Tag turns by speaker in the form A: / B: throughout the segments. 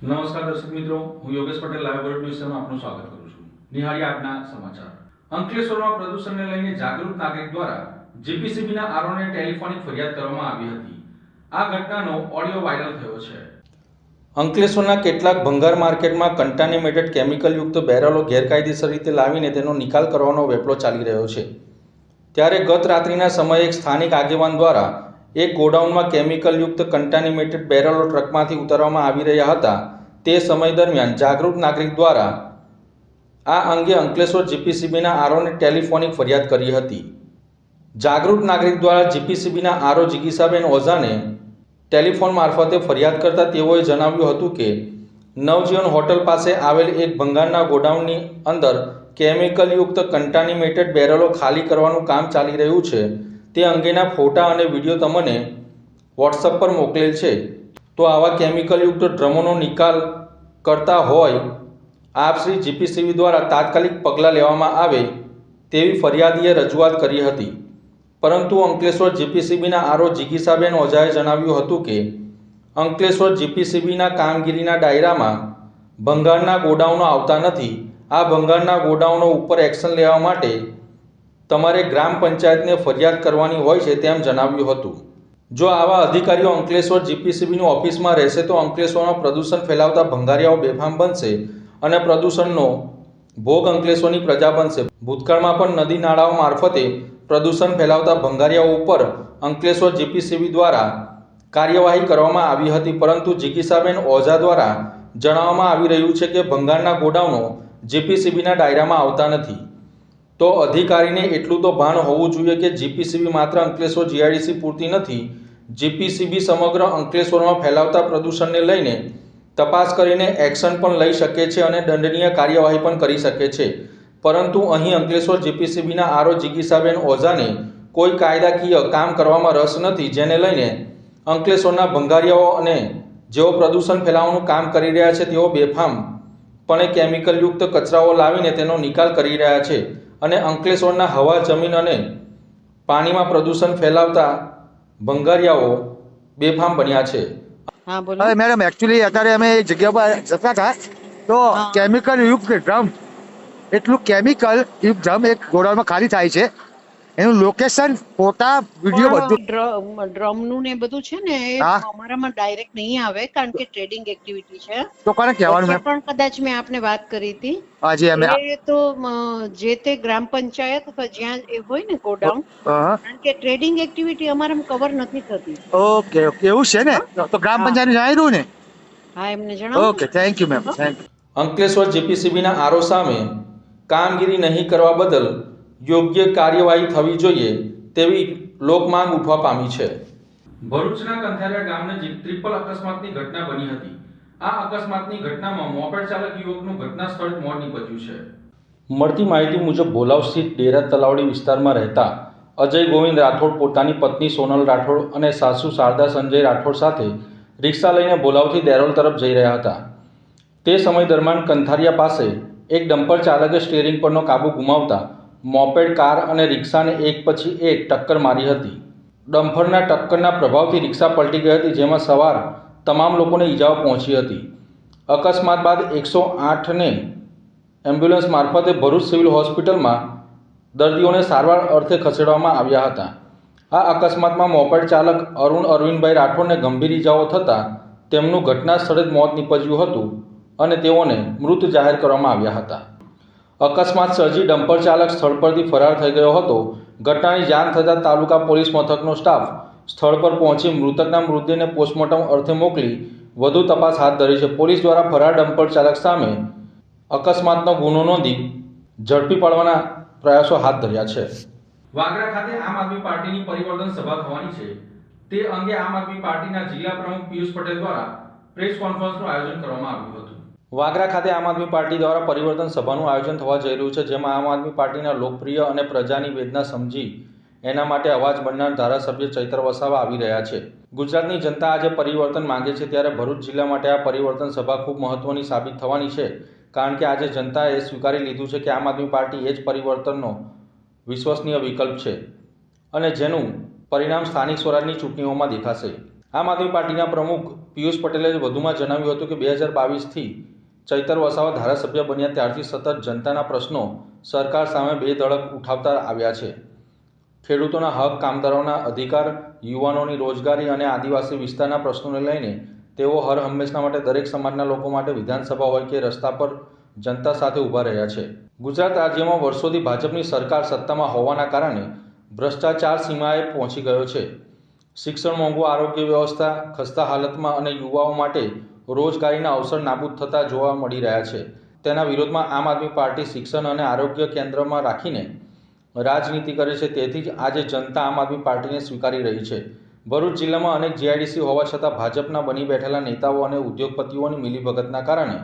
A: નમસ્કાર દર્શક મિત્રો, હું યોગેશ પટેલ લાઈવ વર્લ્ડ ન્યૂઝમાં આપનું સ્વાગત કરું છું. નિહાળી આજના સમાચાર. અંકલેશ્વરમાં પ્રદૂષણને લઈને જાગૃત નાગરિક દ્વારા જીપીસીબીના આરઓને ટેલિફોનિક ફરિયાદ કરવામાં આવી હતી. આ ઘટનાનો ઓડિયો વાયરલ થયો છે. અંકલેશ્વરના કેટલાક ભંગાર માર્કેટમાં કન્ટામિનેટેડ કેમિકલયુક્ત બેરલો ગેરકાયદેસર રીતે લાવીને તેનો નિકાલ કરવાનો વેપલો ચાલી રહ્યો છે. ત્યારે ગત રાત્રિના સમયે એક સ્થાનિક આગેવાન દ્વારા એક ગોડાઉનમાં કેમિકલયુક્ત કન્ટામિનેટેડ બેરલો ટ્રકમાંથી ઉતારવામાં આવી રહ્યા હતા. તે સમય દરમિયાન જાગૃત નાગરિક દ્વારા આ અંગે અંકલેશ્વર જીપીસીબીના આરઓને ટેલિફોનિક ફરિયાદ કરી હતી. જાગૃત નાગરિક દ્વારા જીપીસીબીના આરઓ જિગીસાબેન ઓઝાને ટેલિફોન મારફતે ફરિયાદ કરતા તેઓએ જણાવ્યું હતું કે નવજીવન હોટલ પાસે આવેલ એક ભંગારના ગોડાઉનની અંદર કેમિકલયુક્ત કન્ટામિનેટેડ બેરલો ખાલી કરવાનું કામ ચાલી રહ્યું છે. તે અંગેના ફોટા અને વિડીયો તમને વોટ્સઅપ પર મોકલેલ છે. તો આવા કેમિકલયુક્ત ડ્રમોનો નિકાલ કરતા હોય આપ શ્રી જીપીસીબી દ્વારા તાત્કાલિક પગલાં લેવામાં આવે તેવી ફરિયાદીએ રજૂઆત કરી હતી. પરંતુ અંકલેશ્વર જીપીસીબીના આરઓ જિગીસાબેન ઓઝાએ જણાવ્યું હતું કે અંકલેશ્વર જીપીસીબીના કામગીરીના દાયરામાં ભંગારના ગોડાઉનો આવતા નથી. આ ભંગારના ગોડાઉનો ઉપર એક્શન લેવા માટે તમારે ગ્રામ પંચાયતને ફરિયાદ કરવાની હોય છે તેમ જણાવ્યું હતું. જો આવા અધિકારીઓ અંકલેશ્વર જીપીસીબીની ઓફિસમાં રહેશે તો અંકલેશ્વરમાં પ્રદૂષણ ફેલાવતા ભંગારિયાઓ બેફામ બનશે અને પ્રદૂષણનો ભોગ અંકલેશ્વરની પ્રજા બનશે. ભૂતકાળમાં પણ નદી નાળાઓ મારફતે પ્રદૂષણ ફેલાવતા ભંગારિયાઓ ઉપર અંકલેશ્વર જીપીસીબી દ્વારા કાર્યવાહી કરવામાં આવી હતી. પરંતુ જિગીસાબેન ઓઝા દ્વારા જણાવવામાં આવી રહ્યું છે કે ભંગારના ગોડાઉનો જીપીસીબીના દાયરામાં આવતા નથી. તો અધિકારીને એટલું તો ભાન હોવું જોઈએ કે જીપીસીબી માત્ર અંકલેશ્વર જીઆઈડીસી પૂરતી નથી. જીપીસીબી સમગ્ર અંકલેશ્વરમાં ફેલાવતા પ્રદૂષણને લઈને તપાસ કરીને એક્શન પણ લઈ શકે છે અને દંડનીય કાર્યવાહી પણ કરી શકે છે. પરંતુ અહીં અંકલેશ્વર જીપીસીબીના આરઓ જિગીસાબેન ઓઝાને કોઈ કાયદાકીય કામ કરવામાં રસ નથી, જેને લઈને અંકલેશ્વરના ભંગારિયાઓ અને જેઓ પ્રદૂષણ ફેલાવવાનું કામ કરી રહ્યા છે તેઓ બેફામપણે કેમિકલયુક્ત કચરાઓ લાવીને તેનો નિકાલ કરી રહ્યા છે અને અંકલેશ્વરના હવા, જમીન અને પાણીમાં પ્રદૂષણ ફેલાવતા ભંગારિયાઓ બેફામ બન્યા છે.
B: હા બોલો.
C: હવે મેડમ એકચ્યુઅલી અત્યારે અમે એક જગ્યા પર જતા હતા તો કેમિકલ યુક્ત ડ્રમ, એટલું કેમિકલ યુક્ત ડ્રમ એક ગોડાઉનમાં ખાલી થાય છે. એનું લોકેશન, ફોટા, વિડીયો બધું
B: ડ્રમનું ને બધું છે ને એ
C: હા.
B: અમારામાં ડાયરેક્ટ નહીં આવે કારણ કે ટ્રેડિંગ એક્ટિવિટી છે.
C: તો કોને કહેવાનું
B: વચ્ચે
C: મેમ?
B: પણ કદાચ મેં આપને વાત કરી હતી.
C: હાજી અમે
B: એ તો જે તે ગ્રામ પંચાયત અથવા જ્યાં એ હોય ને ગોડાઉન, કારણ કે ટ્રેડિંગ એક્ટિવિટી અમારામાં કવર નથી થતી.
C: ઓકે ઓકે એવું છે ને, તો ગ્રામ પંચાયત જણાવ્યું ને.
B: હા એમને જણાવો.
C: Okay, thank you ma'am, thank you.
A: Ankleshwar જીપીસીબીના આરઓ સામે કામગીરી નહીં કરવા બદલ યોગ્ય કાર્યવાહી થવી જોઈએ તેવી લોકમાંગ ઉઠવા પામી છે. ભરૂચના કંથારિયા ગામ નજીક ટ્રિપલ અકસ્માતની ઘટના બની હતી. આ અકસ્માતની ઘટનામાં મોપેડ ચાલક યુવકનું ઘટના સ્થળે મોત નીપજ્યું છે. મળતી માહિતી મુજબ ભોલાવ સ્થિત ડેરા તલાવડી વિસ્તારમાં રહેતા અજય ગોવિંદ રાઠોડ પોતાની પત્ની સોનલ રાઠોડ અને સાસુ શારદા સંજય રાઠોડ સાથે રિક્ષા લઈને ભોલાવથી દેરોલ તરફ જઈ રહ્યા હતા. તે સમય દરમિયાન કંથારિયા પાસે એક ડમ્પર ચાલકે સ્ટીયરિંગ પરનો કાબુ ગુમાવતા મોપેડ, કાર અને રિક્ષાને એક પછી એક ટક્કર મારી હતી. ડમ્પરના ટક્કરના પ્રભાવથી રિક્ષા પલટી ગઈ હતી, જેમાં સવાર તમામ લોકોને ઈજાઓ પહોંચી હતી. અકસ્માત બાદ 108ને એમ્બ્યુલન્સ મારફતે ભરૂચ સિવિલ હોસ્પિટલમાં દર્દીઓને સારવાર અર્થે ખસેડવામાં આવ્યા હતા. આ અકસ્માતમાં મોપેડ ચાલક અરુણ અરવિંદભાઈ રાઠોડને ગંભીર ઈજાઓ થતાં તેમનું ઘટના સ્થળે જ મોત નીપજ્યું હતું અને તેઓને મૃત જાહેર કરવામાં આવ્યા હતા. અકસ્માત સર્જી ડમ્પર ચાલક સ્થળ પરથી ફરાર થઈ ગયો હતો. ઘટનાની જાણ થતાં તાલુકા પોલીસ મથકનો સ્ટાફ સ્થળ પર પહોંચી મૃતકના મૃતદેહને પોસ્ટમોર્ટમ અર્થે મોકલી વધુ તપાસ હાથ ધરી છે. પોલીસ દ્વારા ફરાર ડમ્પર ચાલક સામે અકસ્માતનો ગુનો નોંધી ઝડપી પાડવાના પ્રયાસો હાથ ધર્યા છે. વાગરા ખાતે આમ આદમી પાર્ટીની પરિવર્તન સભા થવાની છે. તે અંગે આમ આદમી પાર્ટીના જિલ્લા પ્રમુખ પિયુષ પટેલ દ્વારા પ્રેસ કોન્ફરન્સનું આયોજન કરવામાં આવ્યું હતું. વાગરા ખાતે આમ આદમી પાર્ટી દ્વારા પરિવર્તન સભાનું આયોજન થવા જઈ રહ્યું છે, જેમાં આમ આદમી પાર્ટીના લોકપ્રિય અને પ્રજાની વેદના સમજી એના માટે અવાજ બનનાર ધારાસભ્ય ચૈતર વસાવા આવી રહ્યા છે. ગુજરાતની જનતા આજે પરિવર્તન માંગે છે, ત્યારે ભરૂચ જિલ્લા માટે આ પરિવર્તન સભા ખૂબ મહત્વની સાબિત થવાની છે, કારણ કે આજે જનતાએ સ્વીકારી લીધું છે કે આમ આદમી પાર્ટી એ જ પરિવર્તનનો વિશ્વસનીય વિકલ્પ છે અને જેનું પરિણામ સ્થાનિક સ્વરાજની ચૂંટણીઓમાં દેખાશે. આમ આદમી પાર્ટીના પ્રમુખ પિયુષ પટેલે વધુમાં જણાવ્યું હતું કે 2022થી ચૈતર વસાવા ધારાસભ્ય બન્યા ત્યારથી સતત જનતાના પ્રશ્નો સરકાર સામે બેધડક ઉઠાવતા આવ્યા છે. ખેડૂતોના હક, કામદારોના અધિકાર, યુવાનોની રોજગારી અને આદિવાસી વિસ્તારના પ્રશ્નોને લઈને તેઓ હર હંમેશના માટે દરેક સમાજના લોકો માટે વિધાનસભા હોય કે રસ્તા પર જનતા સાથે ઊભા રહ્યા છે. ગુજરાત રાજ્યમાં વર્ષોથી ભાજપની સરકાર સત્તામાં હોવાના કારણે ભ્રષ્ટાચાર સીમાએ પહોંચી ગયો છે. શિક્ષણ મોંઘું, આરોગ્ય વ્યવસ્થા ખસ્તા હાલતમાં અને યુવાઓ માટે રોજગારીના અવસર નાબૂદ થતા જોવા મળી રહ્યા છે. તેના વિરોધમાં આમ આદમી પાર્ટી શિક્ષણ અને આરોગ્ય કેન્દ્રમાં રાખીને રાજનીતિ કરે છે. તેથી જ આજે જનતા આમ આદમી પાર્ટીને સ્વીકારી રહી છે. ભરૂચ જિલ્લામાં અનેક જીઆઈડીસી હોવા છતાં ભાજપના બની બેઠેલા નેતાઓ અને ઉદ્યોગપતિઓની મિલીભગતના કારણે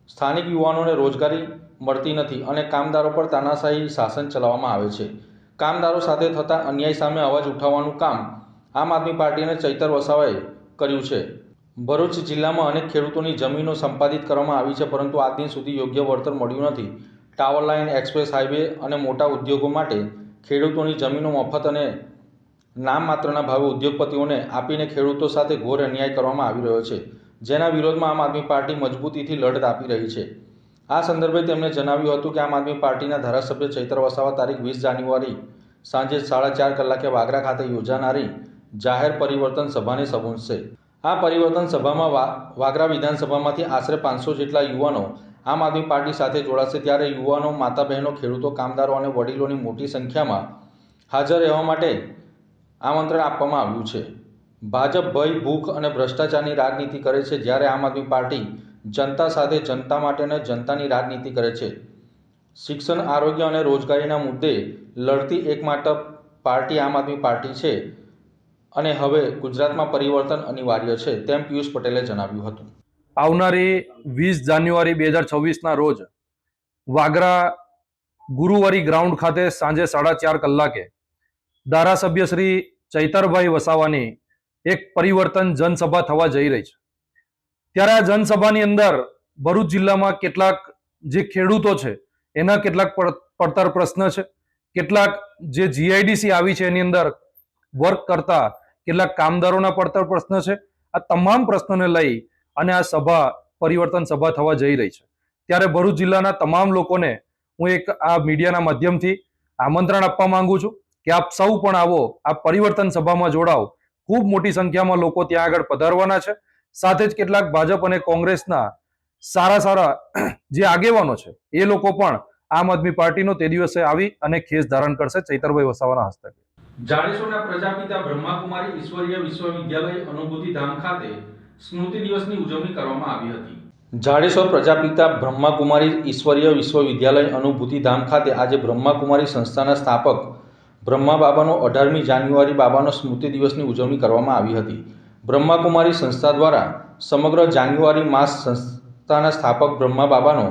A: સ્થાનિક યુવાનોને રોજગારી મળતી નથી અને કામદારો પર તાનાશાહી શાસન ચલાવવામાં આવે છે. કામદારો સાથે થતા અન્યાય સામે અવાજ ઉઠાવવાનું કામ આમ આદમી પાર્ટીને ચૈતર વસાવાએ કર્યું છે. ભરૂચ જિલ્લામાં અનેક ખેડૂતોની જમીનો સંપાદિત કરવામાં આવી છે, પરંતુ આજ દિન સુધી યોગ્ય વળતર મળ્યું નથી. ટાવર લાઇન, એક્સપ્રેસ હાઈવે અને મોટા ઉદ્યોગો માટે ખેડૂતોની જમીનો મફત અને નામ માત્રના ભાવે ઉદ્યોગપતિઓને આપીને ખેડૂતો સાથે ઘોર અન્યાય કરવામાં આવી રહ્યો છે, જેના વિરોધમાં આમ આદમી પાર્ટી મજબૂતીથી લડત આપી રહી છે. આ સંદર્ભે તેમણે જણાવ્યું હતું કે આમ આદમી પાર્ટીના ધારાસભ્ય ચૈતર વસાવા તારીખ 20 જાન્યુઆરી સાંજે 4:30 કલાકે વાગરા ખાતે યોજાનારી જાહેર પરિવર્તન સભાને સંબોધશે. આ પરિવર્તન સભામાં વાગરા વિધાનસભામાંથી આશરે 500 જેટલા યુવાનો આમ આદમી પાર્ટી સાથે જોડાશે. ત્યારે યુવાનો, માતા બહેનો, ખેડૂતો, કામદારો અને વડીલોની મોટી સંખ્યામાં હાજર રહેવા માટે આમંત્રણ આપવામાં આવ્યું છે. ભાજપ ભય, ભૂખ અને ભ્રષ્ટાચારની રાજનીતિ કરે છે, જ્યારે આમ આદમી પાર્ટી જનતા સાથે, જનતા માટે અને જનતાની રાજનીતિ કરે છે. શિક્ષણ, આરોગ્ય અને રોજગારીના મુદ્દે લડતી એકમાત્ર પાર્ટી આમ આદમી પાર્ટી છે અને હવે ગુજરાતમાં પરિવર્તન અનિવાર્ય છે, તેમ પિયુષ પટેલે જણાવ્યું હતું.
D: આવનારી 20 જાન્યુઆરી 2026ના રોજ વાગરા ગુરુવારી ગ્રાઉન્ડ ખાતે સાંજે 4:30 કલાકે ધારાસભ્ય શ્રી ચૈતરભાઈ વસાવાની એક પરિવર્તન જનસભા થવા જઈ રહી છે. ત્યારે આ જનસભાની અંદર ભરૂચ જિલ્લામાં કેટલાક જે ખેડૂતો છે એના કેટલાક પડતર પ્રશ્ન છે, કેટલાક જે જીઆઈડીસી આવી છે એની અંદર વર્ક કરતા કેટલાક કામદારોના પડતર પ્રશ્ન છે. આ તમામ પ્રશ્નોને લઈ અને આ સભા પરિવર્તન સભા થવા જઈ રહી છે. ત્યારે ભરૂચ જિલ્લાના તમામ લોકોને હું એક આ મીડિયાના માધ્યમથી આમંત્રણ આપવા માંગુ છું કે આપ સૌ પણ આવો, આ પરિવર્તન સભામાં જોડાઓ. ખૂબ મોટી સંખ્યામાં લોકો ત્યાં આગળ પધારવાના છે. સાથે જ કેટલાક ભાજપ અને કોંગ્રેસના સારા જે આગેવાનો છે એ લોકો પણ આમ આદમી પાર્ટીનો તે દિવસે આવી અને ખેસ ધારણ કરશે ચૈતરભાઈ વસાવાના હસ્તકે.
A: જાડેશ્વરના પ્રજાપિતા બ્રહ્માકુમારી ઈશ્વરીય વિશ્વવિદ્યાલય અનુભૂતિ ધામ ખાતે સ્મૃતિ દિવસની ઉજવણી કરવામાં આવી હતી. જાડેશ્વર પ્રજાપિતા બ્રહ્માકુમારી ઈશ્વરીય વિશ્વવિદ્યાલય અનુભૂતિ ધામ ખાતે આજે બ્રહ્માકુમારી સંસ્થાના સ્થાપક બ્રહ્મા બાબાનો 18મી જાન્યુઆરી બાબાનો સ્મૃતિ દિવસની ઉજવણી કરવામાં આવી હતી. બ્રહ્માકુમારી સંસ્થા દ્વારા સમગ્ર જાન્યુઆરી માસ સંસ્થાના સ્થાપક બ્રહ્મા બાબાનો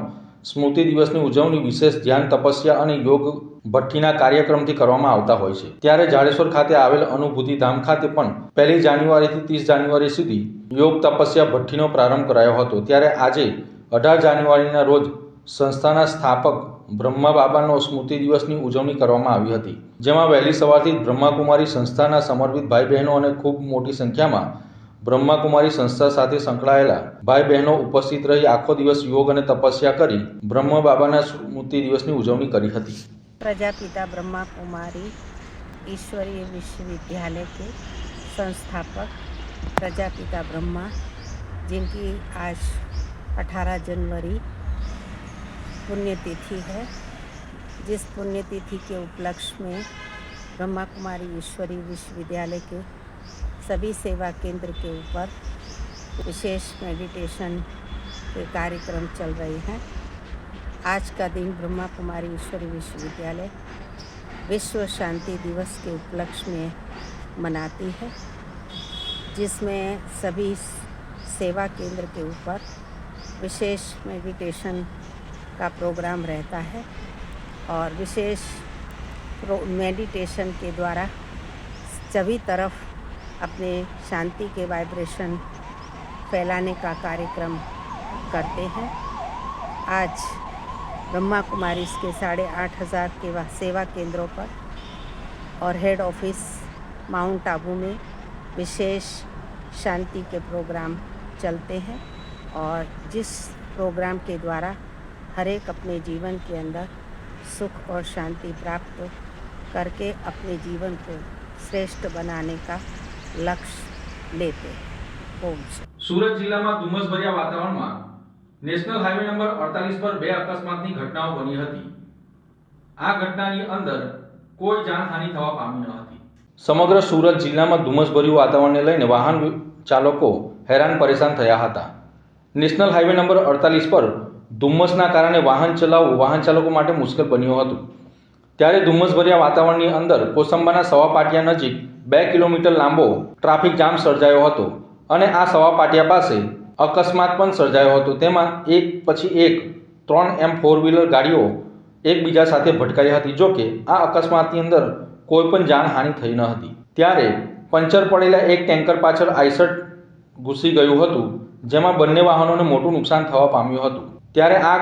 A: સ્મૃતિ દિવસની ઉજવણી વિશેષ ધ્યાન, તપસ્યા અને યોગ ભઠ્ઠીના કાર્યક્રમથી કરવામાં આવતા હોય છે. ત્યારે જાડેશ્વર ખાતે આવેલ અનુભૂતિ ધામ ખાતે પણ 1 જાન્યુઆરીથી 30 જાન્યુઆરી સુધી યોગ તપસ્યા ભઠ્ઠીનો પ્રારંભ કરાયો હતો. ત્યારે આજે 18 જાન્યુઆરીના રોજ સંસ્થાના સ્થાપક બ્રહ્મા બાબાનો સ્મૃતિ દિવસની ઉજવણી કરવામાં આવી હતી, જેમાં વહેલી સવારથી બ્રહ્માકુમારી સંસ્થાના સમર્પિત ભાઈ બહેનો અને ખૂબ મોટી સંખ્યામાં બ્રહ્માકુમારી સંસ્થા સાથે સંકળાયેલા ભાઈ બહેનો ઉપસ્થિત રહી આખો દિવસ યોગ અને તપસ્યા કરી બ્રહ્મા બાબાના સ્મૃતિ દિવસની ઉજવણી કરી હતી.
E: प्रजापिता ब्रह्मा कुमारी ईश्वरीय विश्वविद्यालय के संस्थापक प्रजापिता ब्रह्मा, जिनकी आज 18 जनवरी पुण्यतिथि है, जिस पुण्यतिथि के उपलक्ष्य में ब्रह्मा कुमारी ईश्वरीय विश्वविद्यालय के सभी सेवा केंद्र के ऊपर विशेष मेडिटेशन के कार्यक्रम चल रहे हैं. आज का दिन ब्रह्मा कुमारी ईश्वरीय विश्वविद्यालय विश्व शांति दिवस के उपलक्ष्य में मनाती है, जिसमें सभी सेवा केंद्र के ऊपर विशेष मेडिटेशन का प्रोग्राम रहता है और विशेष मेडिटेशन के द्वारा सभी तरफ अपने शांति के वाइब्रेशन फैलाने का कार्यक्रम करते हैं. आज ब्रह्मा कुमारी के 8,500 के सेवा केंद्रों पर और हेड ऑफिस माउंट आबू में विशेष शांति के प्रोग्राम चलते हैं और जिस प्रोग्राम के द्वारा हर एक अपने जीवन के अंदर सुख और शांति प्राप्त करके अपने जीवन को श्रेष्ठ बनाने का लक्ष्य लेते हैं। ओम शांति।
A: સુરત જિલ્લામાં ધુમ્મસભર્યા વાતાવરણમાં નેશનલ હાઈવે નંબર 48 પર 2 અકસ્માતની ઘટનાઓ બની હતી. આ ઘટનાની અંદર કોઈ જાનહાનિ થવા પામી ન હતી. સમગ્ર સુરત જિલ્લામાં ધુમ્મસભર્યું વાતાવરણને લઈને વાહન ચાલકો હેરાન પરેશાન થયા હતા. નેશનલ હાઈવે નંબર 48 પર ધુમ્મસના કારણે વાહન ચલાવવું વાહન ચાલકો માટે મુશ્કેલ બન્યું હતું. ત્યારે ધુમ્મસભર્યા વાતાવરણની અંદર કોસંબાના સવા પાટિયા નજીક 2 કિલોમીટર લાંબો ટ્રાફિક જામ સર્જાયો હતો અને આ સવા પાટિયા પાસે અકસ્માત પણ સર્જાયો હતો. તેમાં એક પછી એક 3 4 વ્હીલર ગાડીઓ એકબીજા સાથે ભટકાઈ હતી. જોકે આ અકસ્માતની અંદર કોઈ પણ જાનહાનિ થઈ ન હતી. ત્યારે પંચર પડેલા એક ટેન્કર પાછળ આઈસર ઘૂસી ગયું હતું, જેમાં બંને વાહનોને મોટું નુકસાન થવા પામ્યું હતું. ત્યારે આ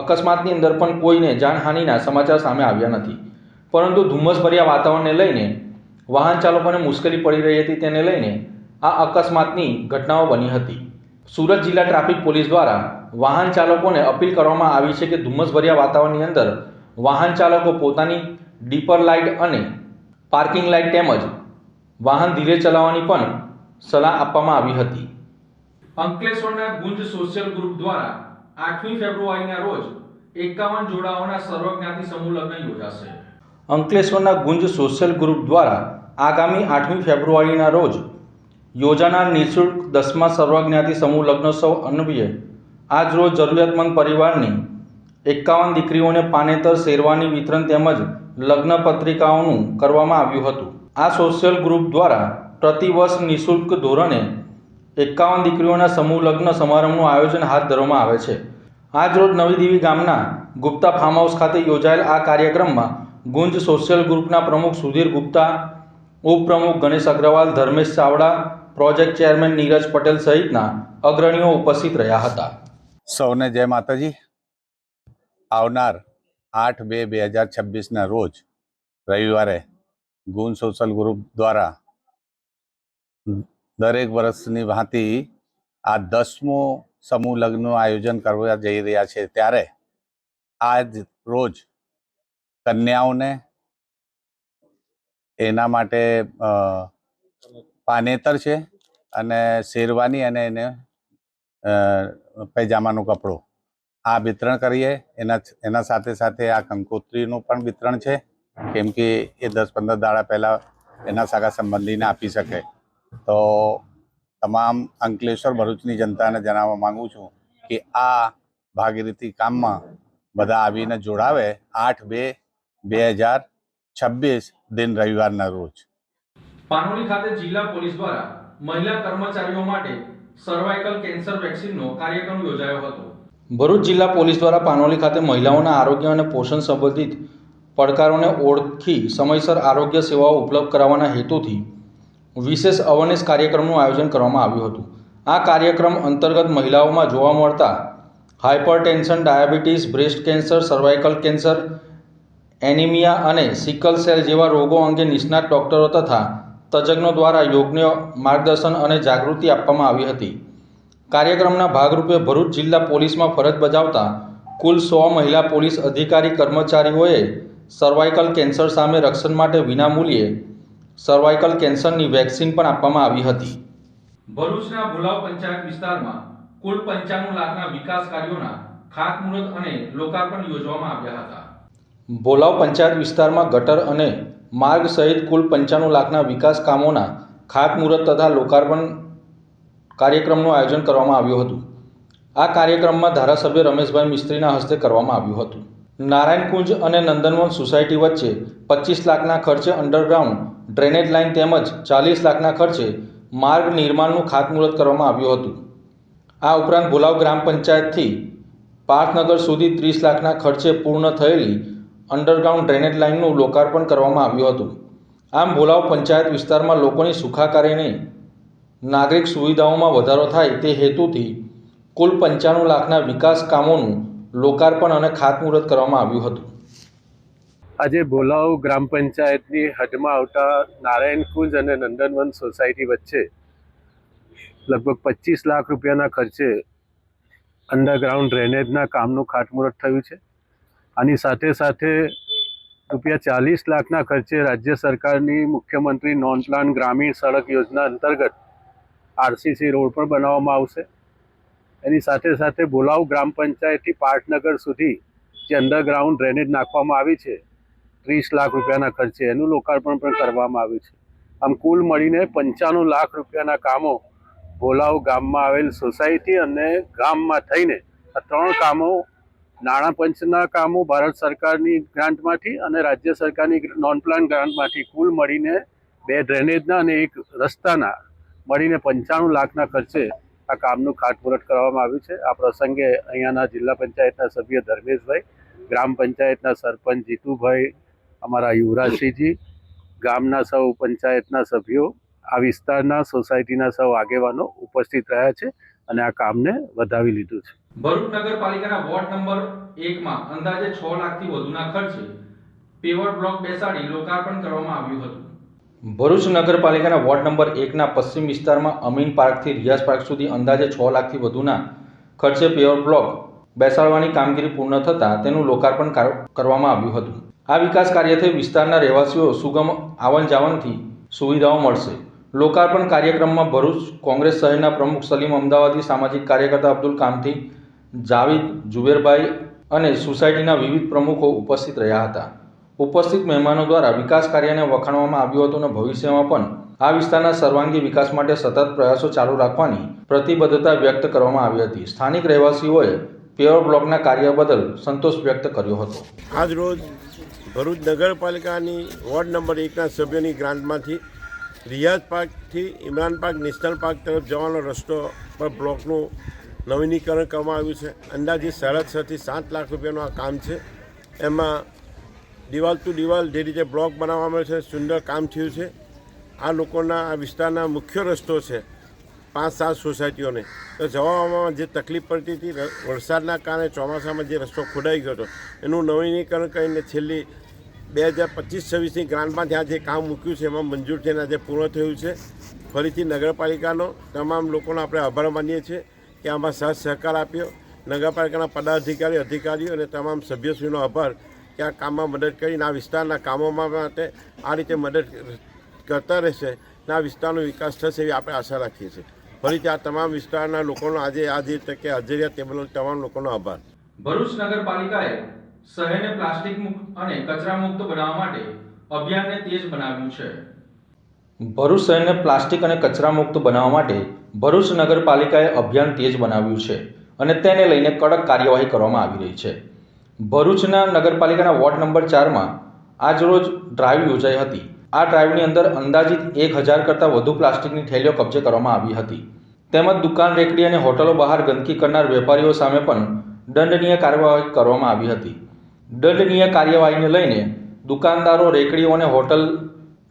A: અકસ્માતની અંદર પણ કોઈને જાનહાનિના સમાચાર સામે આવ્યા નથી. પરંતુ ધુમ્મસભર્યા વાતાવરણને લઈને વાહન ચાલકોને મુશ્કેલી પડી રહી હતી, તેને લઈને આ અકસ્માતની ઘટનાઓ બની હતી. સુરત જિલ્લા ટ્રાફિક પોલીસ દ્વારા વાહન ચાલકોને અપીલ કરવામાં આવી છે કે ધુમ્મસભર્યા વાતાવરણની અંદર વાહન ચાલકો પોતાની ડીપર લાઇટ અને પાર્કિંગ લાઇટ તેમજ વાહન ધીરે ચલાવવાની પણ સલાહ આપવામાં આવી હતી. અંકલેશ્વરના ગુંજ સોશિયલ ગ્રુપ દ્વારા 8મી ફેબ્રુઆરીના રોજ 51 જોડાઓના સર્વજ્ઞાતિ સમૂહ લગ્ન યોજાશે. અંકલેશ્વરના ગુંજ સોશિયલ ગ્રુપ દ્વારા આગામી 8મી ફેબ્રુઆરીના રોજ યોજાનાર નિઃશુલ્ક 10મા સર્વજ્ઞાતિ સમૂહ લગ્નોત્સવ અન્વયે આજ રોજ જરૂરિયાતમંદ પરિવારની 51 દીકરીઓને પાનેતર શેરવાની વિતરણ તેમજ લગ્ન પત્રિકાઓનું કરવામાં આવ્યું હતું. આ સોશિયલ ગ્રુપ દ્વારા પ્રતિવર્ષ નિઃશુલ્ક ધોરણે 51 દીકરીઓના સમૂહ લગ્ન સમારંભનું આયોજન હાથ ધરવામાં આવે છે. આજ રોજ નવી દેવી ગામના ગુપ્તા ફાર્મ હાઉસ ખાતે યોજાયેલ આ કાર્યક્રમમાં ગુંજ સોશિયલ ગ્રુપના પ્રમુખ સુધીર ગુપ્તા, ઉપપ્રમુખ ગણેશ અગ્રવાલ, ધર્મેશ ચાવડા, પ્રોજેક્ટ ચેરમેન નીરજ પટેલ સહિતના અગ્રણીઓ ઉપસ્થિત રહ્યા હતા.
F: સૌને જય માતાજી. આવનાર 8/2/2026ના રોજ રવિવારે ગુંજ સોશિયલ ગ્રુપ દ્વારા દરેક વર્ષની ભાંતિ આ 10મો સમૂહ લગ્નનું આયોજન કરવા જઈ રહ્યા છે. ત્યારે આજ રોજ કન્યાઓને એના માટે પાનેતર છે અને શેરવાની અને એને પૈજામાનો કપડો આ વિતરણ કરીએ. એના સાથે સાથે આ કંકોત્રીનું પણ વિતરણ છે, કેમ કે એ 10-15 દાડા પહેલાં એના સગા સંબંધીને આપી શકે. તો તમામ અંકલેશ્વર ભરૂચની જનતાને જણાવવા માગું છું કે આ ભાગીરથી કામમાં બધા આવીને જોડાવે. 8/2/2026 દિન રવિવારના રોજ
A: પાનોલી ખાતે જિલ્લા પોલીસ દ્વારા મહિલા કર્મચારીઓ માટે સર્વાઇકલ કેન્સર વેક્સિનનો કાર્યક્રમ યોજાયો હતો. ભરૂચ જિલ્લા પોલીસ દ્વારા પાનોલી ખાતે મહિલાઓના આરોગ્ય અને પોષણ સંબંધિત પડકારોને ઓળખી સમયસર આરોગ્ય સેવાઓ ઉપલબ્ધ કરાવવાના હેતુથી વિશેષ અવેરનેસ કાર્યક્રમનું આયોજન કરવામાં આવ્યું હતું. આ કાર્યક્રમ અંતર્ગત મહિલાઓમાં જોવા મળતા hypertension, diabetes, breast cancer, cervical cancer, anaemia અને સિકલ સેલ જેવા રોગો અંગે નિષ્ણાત ડોક્ટરો તથા તજજ્ઞો દ્વારા યોગ્ય માર્ગદર્શન અને જાગૃતિ આપવામાં આવી હતી. કાર્યક્રમના ભાગરૂપે ભરૂચ જિલ્લા પોલીસમાં ફરજ બજાવતા કુલ 100 મહિલા પોલીસ અધિકારી કર્મચારીઓએ સર્વાઇકલ કેન્સર સામે રક્ષણ માટે વિનામૂલ્યે સર્વાઇકલ કેન્સરની વેક્સિન પણ આપવામાં આવી હતી. ભરૂચના ભુલાવ પંચાયત વિસ્તારમાં કુલ 95 લાખના વિકાસ કાર્યોના ખાતમુહૂર્ત અને લોકાર્પણ યોજવામાં આવ્યા હતા. ભોલાવ પંચાયત વિસ્તારમાં ગટર અને માર્ગ સહિત કુલ 95 લાખના વિકાસ કામોના ખાતમુહૂર્ત તથા લોકાર્પણ કાર્યક્રમનું આયોજન કરવામાં આવ્યું હતું. આ કાર્યક્રમમાં ધારાસભ્ય રમેશભાઈ મિસ્ત્રીના હસ્તે કરવામાં આવ્યું હતું. નારાયણકુંજ અને નંદનવન સોસાયટી વચ્ચે 25 લાખના ખર્ચે અંડરગ્રાઉન્ડ ડ્રેનેજ લાઇન તેમજ 40 લાખના ખર્ચે માર્ગ નિર્માણનું ખાતમુહૂર્ત કરવામાં આવ્યું હતું. આ ઉપરાંત ભોલાવ ગ્રામ પંચાયતથી પાર્થનગર સુધી 30 લાખના ખર્ચે પૂર્ણ થયેલી અંડરગ્રાઉન્ડ ડ્રેનેજ લાઇનનું લોકાર્પણ કરવામાં આવ્યું હતું. આમ ભોલાવ પંચાયત વિસ્તારમાં લોકોની સુખાકારીની નાગરિક સુવિધાઓમાં વધારો થાય તે હેતુથી કુલ 95 લાખના વિકાસ કામોનું લોકાર્પણ અને ખાતમુહૂર્ત કરવામાં આવ્યું હતું.
G: આજે ભોલાવ ગ્રામ પંચાયતની હદમાં આવતા નારાયણકુંજ અને નંદનવન સોસાયટી વચ્ચે લગભગ 25 લાખ રૂપિયાના ખર્ચે અંડરગ્રાઉન્ડ ડ્રેનેજના કામનું ખાતમુહૂર્ત થયું છે. આની સાથે સાથે ₹40 લાખના ખર્ચે રાજ્ય સરકારની મુખ્યમંત્રી નોન પ્લાન ગ્રામીણ સડક યોજના અંતર્ગત RCC રોડ પણ બનાવવામાં આવશે. એની સાથે સાથે બોલાવ ગ્રામ પંચાયતથી પાટનગર સુધી જે અંડરગ્રાઉન્ડ ડ્રેનેજ નાખવામાં આવી છે 30 લાખ રૂપિયાના ખર્ચે એનું લોકાર્પણ પણ કરવામાં આવ્યું છે. આમ કુલ મળીને 95 લાખ રૂપિયાના કામો બોલાવ ગામમાં આવેલ સોસાયટી અને ગામમાં થઈને આ 3 કામો નાણાં પંચના કામો ભારત સરકારની ગ્રાન્ટમાંથી અને રાજ્ય સરકારની નોન પ્લાન ગ્રાન્ટમાંથી કુલ મળીને 2 ડ્રેનેજના અને 1 રસ્તાના મળીને 95 લાખના ખર્ચે આ કામનું ખાતમુહૂર્ત કરવામાં આવ્યું છે. આ પ્રસંગે અહીંયાના જિલ્લા પંચાયતના સભ્ય ધર્મેશભાઈ, ગ્રામ પંચાયતના સરપંચ જીતુભાઈ, અમારા યુવરાજસિંહજી, ગામના સૌ પંચાયતના સભ્યો, આ વિસ્તારના સોસાયટીના સૌ આગેવાનો ઉપસ્થિત રહ્યા છે અને આ કામને વધાવી લીધું છે.
A: ભરૂચ નગરપાલિકાના વોર્ડ નંબર 1 માં અંદાજે 6 લાખથી વધુના ખર્ચે પેવર બ્લોક બેસાડી લોકાર્પણ કરવામાં આવ્યું હતું. ભરૂચ નગરપાલિકાના વોર્ડ નંબર 1 ના પશ્ચિમ વિસ્તારમાં અમીન પાર્કથી રિયાઝ પાર્ક સુધી અંદાજે 6 લાખથી વધુના ખર્ચે પેવર બ્લોક બેસાડવાની કામગીરી પૂર્ણ થતાં તેનું લોકાર્પણ કરવામાં આવ્યું હતું. આ વિકાસ કાર્યથી વિસ્તારના રહેવાસીઓ સુગમ આવન જાવનથી સુવિધાઓ મળશે. લોકાર્પણ કાર્યક્રમમાં ભરૂચ કોંગ્રેસ શહેરના પ્રમુખ સલીમ અમદાવાદી, સામાજિક કાર્યકર્તા અબ્દુલ કામથી, જાવીદ, જુબેરભાઈ અને સોસાયટીના વિવિધ પ્રમુખો ઉપસ્થિત રહ્યા હતા. ઉપસ્થિત મહેમાનો દ્વારા વિકાસ કાર્યને વખાણવામાં આવ્યું હતું અને ભવિષ્યમાં પણ આ વિસ્તારના સર્વાંગી વિકાસ માટે સતત પ્રયાસો ચાલુ રાખવાની પ્રતિબદ્ધતા વ્યક્ત કરવામાં આવી હતી. સ્થાનિક રહેવાસીઓએ પેવર બ્લોકના કાર્ય બદલ સંતોષ વ્યક્ત કર્યો હતો.
H: આજ રોજ ભરૂચ નગરપાલિકાની વોર્ડ નંબર 1ના સભ્યોની ગ્રાન્ટમાંથી રિયાઝ પાર્કથી ઇમરાન પાર્ક નેશનલ પાર્ક તરફ જવાનો રસ્તો પર બ્લોકનું નવીનીકરણ કરવામાં આવ્યું છે. અંદાજે 6.5 થી 7 લાખ રૂપિયાનું આ કામ છે. એમાં દિવાલ ટુ દિવાલ જે રીતે બ્લોક બનાવવામાં આવે છે, સુંદર કામ થયું છે. આ લોકોના આ વિસ્તારના મુખ્ય રસ્તો છે 5-7 સોસાયટીઓને, તો જવામાં જે તકલીફ પડતી હતી વરસાદના કારણે ચોમાસામાં જે રસ્તો ખોડાઈ ગયો હતો એનું નવીનીકરણ કરીને છેલ્લી 2025-26ની ગ્રાન્ટમાં જે કામ મૂક્યું છે એમાં મંજૂર થઈને આજે પૂર્ણ થયું છે. ફરીથી નગરપાલિકાનો તમામ લોકોનો આપણે આભાર માનીએ છીએ કે આમાં સાથ સહકાર આપ્યો. નગરપાલિકાના પદાધિકારી, અધિકારીઓ અને તમામ સભ્યશ્રીનો આભાર કે આ કામમાં મદદ કરીને આ વિસ્તારના કામોમાં માટે આ રીતે મદદ કરતા રહેશે અને આ વિસ્તારનો વિકાસ થશે એવી આપણે આશા રાખીએ છીએ. ફરીથી આ તમામ વિસ્તારના લોકોનો આજે તકે હાજરી તે બદલ તમામ લોકોનો આભાર.
A: ભરૂચ નગરપાલિકાએ શહેરને પ્લાસ્ટિક મુક્ત અને કચરા મુક્ત બનાવવા માટે અભિયાનને તેજ બનાવ્યું છે. ભરૂચ શહેરને પ્લાસ્ટિક અને કચરા મુક્ત બનાવવા માટે ભરૂચ નગરપાલિકાએ અભિયાન તેજ બનાવ્યું છે અને તેને લઈને કડક કાર્યવાહી કરવામાં આવી રહી છે. ભરૂચના નગરપાલિકાના વોર્ડ નંબર 4માં આજરોજ ડ્રાઈવ યોજાઈ હતી. આ ડ્રાઈવની અંદર અંદાજિત 1000 કરતાં વધુ પ્લાસ્ટિકની થેલીઓ કબજે કરવામાં આવી હતી. તેમજ દુકાન, રેકડી અને હોટલો બહાર ગંદકી કરનાર વેપારીઓ સામે પણ દંડનીય કાર્યવાહી કરવામાં આવી હતી. દંડનીય કાર્યવાહીને લઈને દુકાનદારો, રેકડીઓ અને હોટલ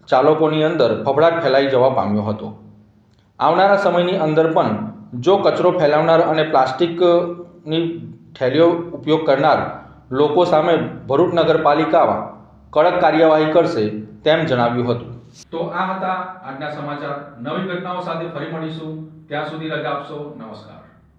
A: ચાલકોની અંદર ફફડાટ ફેલાઈ જવા પામ્યો હતો. આવનારા સમયની અંદર પણ જો કચરો ફેલાવનાર અને પ્લાસ્ટિકની થેલીઓ ઉપયોગ કરનાર લોકો સામે ભરૂચ નગરપાલિકા કડક કાર્યવાહી કરશે તેમ જણાવ્યું હતું. તો આ હતા આજના સમાચાર. નવી ઘટનાઓ સાથે ફરી મળીશું. ત્યાં સુધી રજા આપશો. નમસ્કાર.